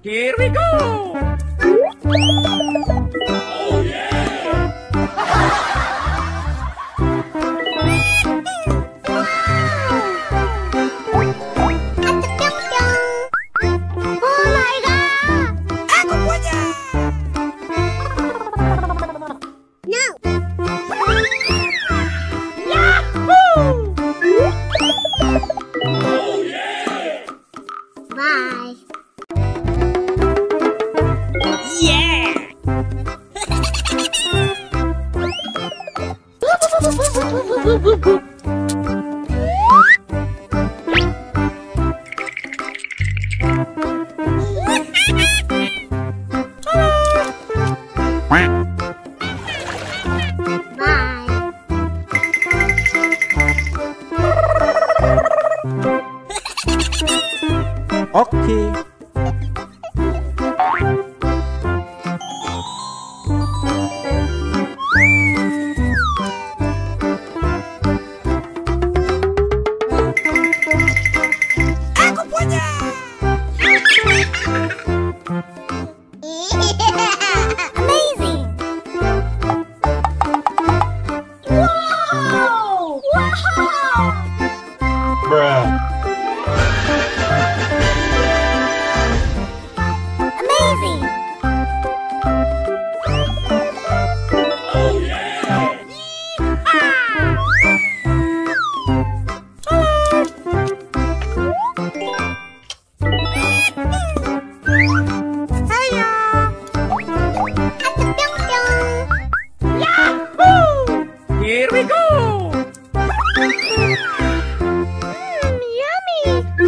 Here we go! Oh yeah! Oh my god! Aku punya! No! Yahoo! Oh yeah! Bye! Yeah! Oke. Aku punya! Amazing! Wow! Wow! Bruh. Amazing! Oh yeah! Ayo! Yahoo! Here we go! Yummy! Oh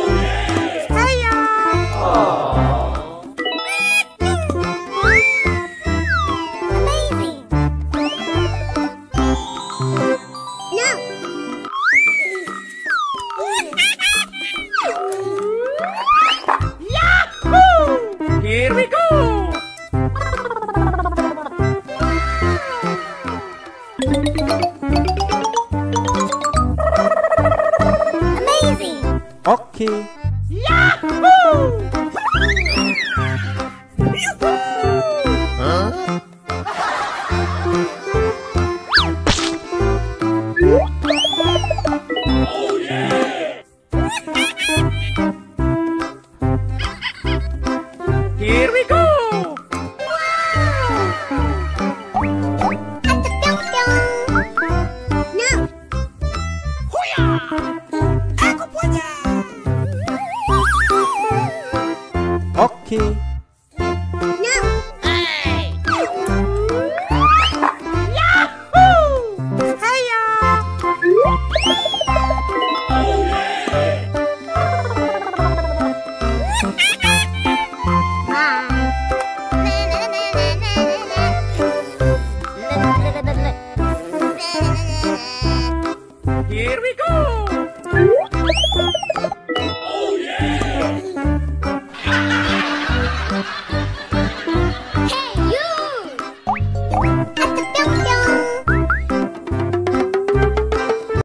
yeah! Ayo! Amazing! No! Yahoo! Here we go! Amazing! Oke. Yahoo! Oh yeah! Here we go! No! Aku punya! Oke.